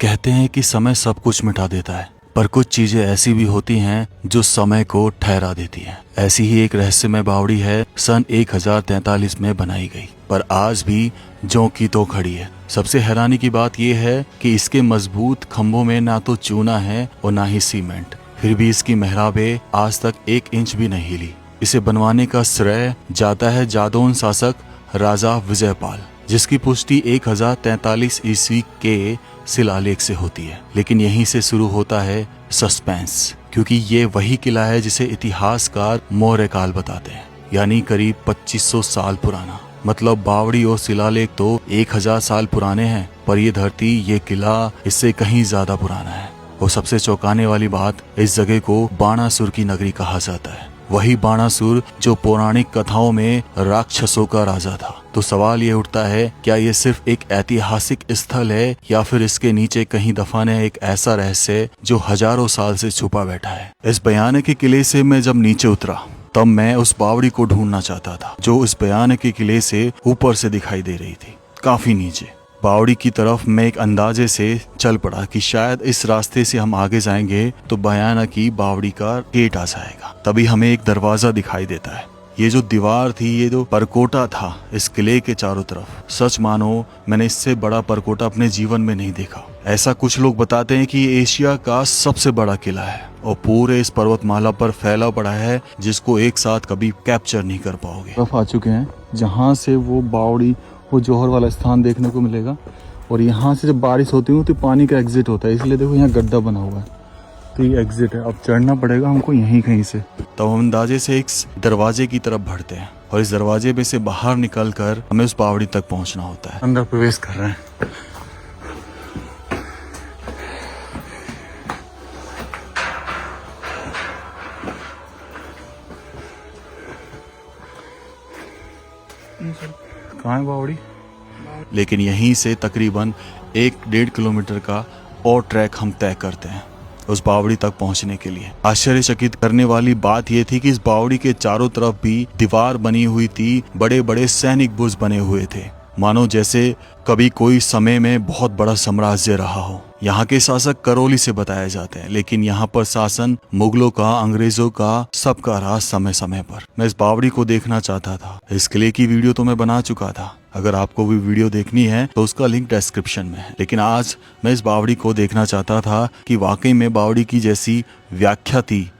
कहते हैं कि समय सब कुछ मिटा देता है, पर कुछ चीजें ऐसी भी होती हैं जो समय को ठहरा देती हैं। ऐसी ही एक रहस्यमय बावड़ी है, सन 1043 में बनाई गई, पर आज भी ज्यों की तो खड़ी है। सबसे हैरानी की बात यह है कि इसके मजबूत खंभों में ना तो चूना है और ना ही सीमेंट, फिर भी इसकी मेहराबें आज तक 1 इंच भी नहीं हिली। इसे बनवाने का श्रेय जाता है जादौन शासक राजा विजयपाल, जिसकी पुष्टि 1043 ईस्वी के शिलालेख से होती है। लेकिन यहीं से शुरू होता है सस्पेंस, क्योंकि ये वही किला है जिसे इतिहासकार मौर्य काल बताते हैं, यानी करीब 2500 साल पुराना। मतलब बावड़ी और शिलालेख तो 1000 साल पुराने हैं, पर ये धरती, ये किला इससे कहीं ज्यादा पुराना है। और सबसे चौंकाने वाली बात, इस जगह को बाणासुर की नगरी कहा जाता है। वही बाणासुर जो पौराणिक कथाओं में राक्षसों का राजा था। तो सवाल ये उठता है, क्या ये सिर्फ एक ऐतिहासिक स्थल है या फिर इसके नीचे कहीं दफन है एक ऐसा रहस्य जो हजारों साल से छुपा बैठा है। इस भयानक किले से मैं जब नीचे उतरा तब मैं उस बावड़ी को ढूंढना चाहता था जो इस भयानक किले से ऊपर से दिखाई दे रही थी, काफी नीचे। बावड़ी की तरफ मैं एक अंदाजे से चल पड़ा कि शायद इस रास्ते से हम आगे जाएंगे तो भयानक की बावड़ी का गेट आ जाएगा। तभी हमें एक दरवाजा दिखाई देता है। ये जो दीवार थी, ये जो परकोटा था इस किले के चारों तरफ, सच मानो मैंने इससे बड़ा परकोटा अपने जीवन में नहीं देखा। ऐसा कुछ लोग बताते हैं कि ये एशिया का सबसे बड़ा किला है और पूरे इस पर्वतमाला पर फैला पड़ा है, जिसको एक साथ कभी कैप्चर नहीं कर पाओगे। तरफ आ चुके हैं जहाँ से वो बावड़ी, वो जौहर वाला स्थान देखने को मिलेगा। और यहाँ से जब बारिश होती है तो पानी का एग्जिट होता है, इसलिए देखो यहाँ गड्ढा बना हुआ है, तो ये एग्जिट है। अब चढ़ना पड़ेगा हमको यहीं कहीं से। तब हम अंदाजे से एक दरवाजे की तरफ बढ़ते हैं और इस दरवाजे में से बाहर निकलकर हमें उस बावड़ी तक पहुंचना होता है। अंदर प्रवेश कर रहे हैं। कहाँ है बावड़ी? लेकिन यहीं से तकरीबन 1-1.5 किलोमीटर का और ट्रैक हम तय करते हैं उस बावड़ी तक पहुंचने के लिए। आश्चर्यचकित करने वाली बात यह थी कि इस बावड़ी के चारों तरफ भी दीवार बनी हुई थी, बड़े बड़े सैनिक बुर्ज बने हुए थे, मानो जैसे कभी कोई समय में बहुत बड़ा साम्राज्य रहा हो। यहाँ के शासक करौली से बताए जाते हैं, लेकिन यहाँ पर शासन मुगलों का, अंग्रेजों का, सबका रहा समय समय पर। मैं इस बावड़ी को देखना चाहता था। इस किले की वीडियो तो मैं बना चुका था, अगर आपको भी वीडियो देखनी है तो उसका लिंक डिस्क्रिप्शन में है। लेकिन आज मैं इस बावड़ी को देखना चाहता था कि वाकई में बावड़ी की जैसी व्याख्या थी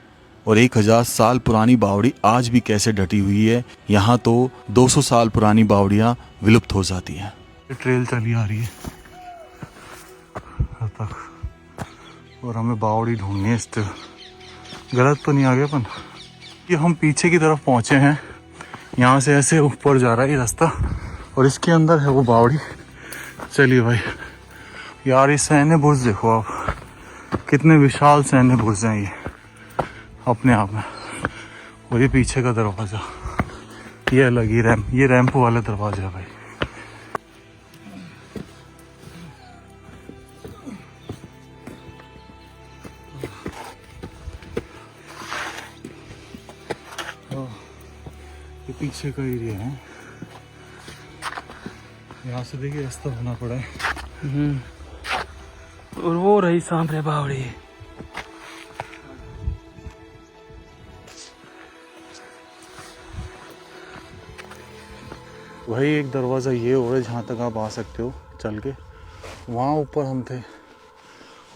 और 1000 साल पुरानी बावड़ी आज भी कैसे डटी हुई है। यहाँ तो 200 साल पुरानी बावड़ियाँ विलुप्त हो जाती हैं। ट्रेल चली आ रही है तक और हमें बावड़ी ढूंढनी है स्टिल। गलत तो नहीं आ गया अपन? ये हम पीछे की तरफ पहुँचे हैं, यहाँ से ऐसे ऊपर जा रहा है ये रास्ता और इसके अंदर है वो बावड़ी। चलिए भाई। यार ये सैन्य बुर्ज देखो आप, कितने विशाल सैन्य बुर्ज हैं ये अपने आप में। और ये पीछे का दरवाजा, ये अलग ही रैंप, ये रैंप वाला दरवाजा है भाई। ये पीछे का एरिया है, यहाँ से देखिए रास्ता बना पड़ा है। और वो रही सामने बावड़ी। वही एक दरवाज़ा ये हो है जहाँ तक आप आ सकते हो चल के। वहाँ ऊपर हम थे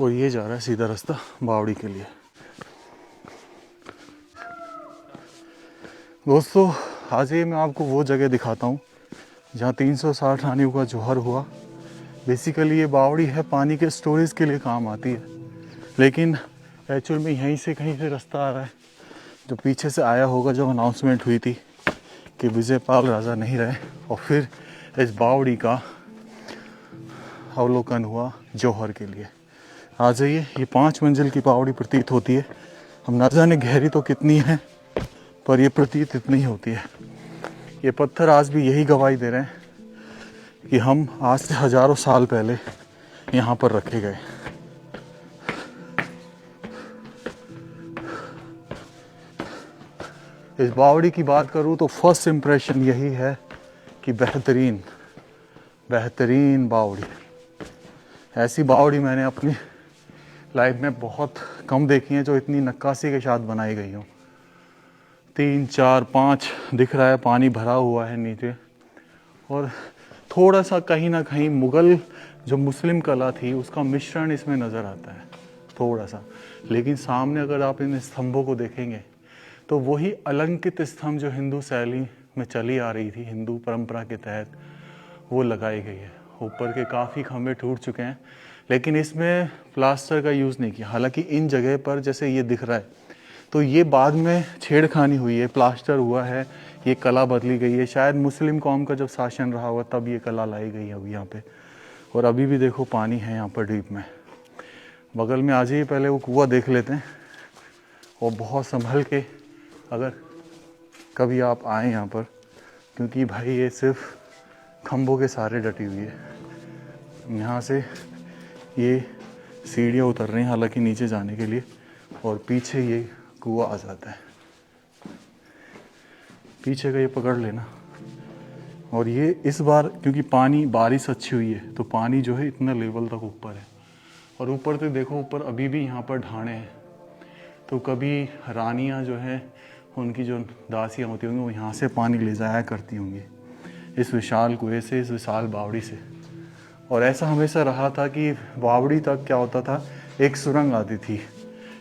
और ये जा रहा है सीधा रास्ता बावड़ी के लिए। दोस्तों, आज ये मैं आपको वो जगह दिखाता हूँ जहाँ 360 रानियों का जौहर हुआ। बेसिकली ये बावड़ी है पानी के स्टोरेज के लिए काम आती है, लेकिन एक्चुअल में यहीं से कहीं से रास्ता आ रहा है जो पीछे से आया होगा जब अनाउंसमेंट हुई थी कि विजयपाल राजा नहीं रहे, और फिर इस बावड़ी का अवलोकन हुआ जौहर के लिए। आ जाइए। ये 5 मंजिल की बावड़ी प्रतीत होती है। हम ना जाने गहरी तो कितनी है, पर ये प्रतीत इतनी ही होती है। ये पत्थर आज भी यही गवाही दे रहे हैं कि हम आज से हजारों साल पहले यहाँ पर रखे गए। इस बावड़ी की बात करूँ तो फर्स्ट इम्प्रेशन यही है कि बेहतरीन बावड़ी। ऐसी बावड़ी मैंने अपनी लाइफ में बहुत कम देखी है जो इतनी नक्काशी के साथ बनाई गई हो। 3, 4, 5 दिख रहा है, पानी भरा हुआ है नीचे, और थोड़ा सा कहीं ना कहीं मुगल जो मुस्लिम कला थी उसका मिश्रण इसमें नज़र आता है थोड़ा सा। लेकिन सामने अगर आप इन स्तंभों को देखेंगे तो वही अलंकृत स्तंभ जो हिंदू शैली में चली आ रही थी, हिंदू परंपरा के तहत, वो लगाई गई है। ऊपर के काफ़ी खंभे टूट चुके हैं, लेकिन इसमें प्लास्टर का यूज़ नहीं किया। हालांकि इन जगह पर जैसे ये दिख रहा है तो ये बाद में छेड़खानी हुई है, प्लास्टर हुआ है, ये कला बदली गई है। शायद मुस्लिम कौम का जब शासन रहा हुआ तब ये कला लाई गई है अब यहाँ पे। और अभी भी देखो पानी है यहाँ पर डीप में। बगल में आ जाइए, पहले वो कुआं देख लेते हैं, और बहुत संभल के अगर कभी आप आए यहाँ पर, क्योंकि भाई ये सिर्फ खंभों के सहारे डटी हुई है। यहाँ से ये सीढ़ियाँ उतर रही हैं हालांकि नीचे जाने के लिए, और पीछे ये कुआं आ जाता है। पीछे का ये पकड़ लेना। और ये इस बार क्योंकि पानी, बारिश अच्छी हुई है तो पानी जो है इतना लेवल तक ऊपर है, और ऊपर तो देखो ऊपर अभी भी यहाँ पर ढाणे हैं। तो कभी रानियाँ जो है, उनकी जो दासियाँ होती होंगी, वो यहाँ से पानी ले जाया करती होंगी इस विशाल कुएं से, इस विशाल बावड़ी से। और ऐसा हमेशा रहा था कि बावड़ी तक क्या होता था, एक सुरंग आती थी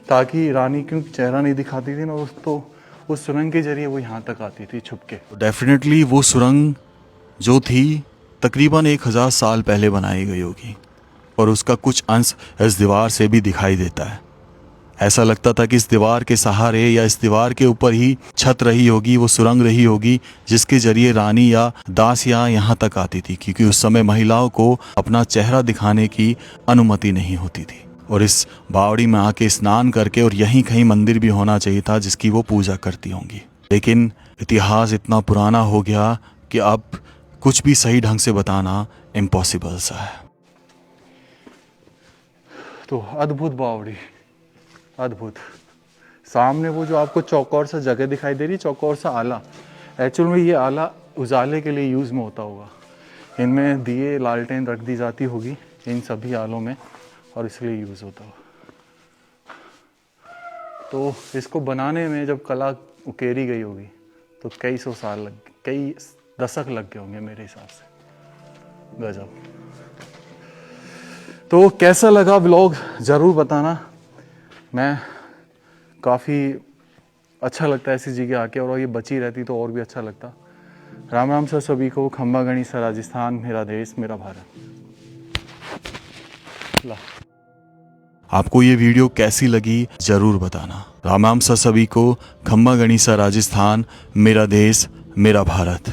ताकि रानी, क्योंकि चेहरा नहीं दिखाती थी ना, तो उस सुरंग के जरिए वो यहाँ तक आती थी छुप के। डेफिनेटली वो सुरंग जो थी तकरीबन 1000 साल पहले बनाई गई होगी, और उसका कुछ अंश इस दीवार से भी दिखाई देता है। ऐसा लगता था कि इस दीवार के सहारे या इस दीवार के ऊपर ही छत रही होगी, वो सुरंग रही होगी जिसके जरिए रानी या दासियाँ यहाँ तक आती थी, क्योंकि उस समय महिलाओं को अपना चेहरा दिखाने की अनुमति नहीं होती थी। और इस बावड़ी में आके स्नान करके, और यहीं कहीं मंदिर भी होना चाहिए था जिसकी वो पूजा करती होंगी। लेकिन इतिहास इतना पुराना हो गया कि अब कुछ भी सही ढंग से बताना इम्पॉसिबल सा है। तो अद्भुत बावड़ी, अद्भुत। सामने वो जो आपको चौकोर सा जगह दिखाई दे रही, चौकोर सा आला, एक्चुअल में ये आला उजाले के लिए यूज़ में होता होगा। इनमें दिए, लालटेन रख दी जाती होगी इन सभी आलों में, और इसलिए यूज़ होता होगा। तो इसको बनाने में जब कला उकेरी गई होगी तो कई सौ साल लग, कई दशक लग गए होंगे मेरे हिसाब से। गजब। तो कैसा लगा व्लॉग ज़रूर बताना। मैं काफ़ी अच्छा लगता है ऐसी जगह आके, और ये बची रहती तो और भी अच्छा लगता। राम राम सर सभी को। खंबा गणिसा राजस्थान, मेरा देश मेरा भारत। आपको ये वीडियो कैसी लगी जरूर बताना। राम राम सर सभी को। खंबा गणिसा राजस्थान, मेरा देश मेरा भारत।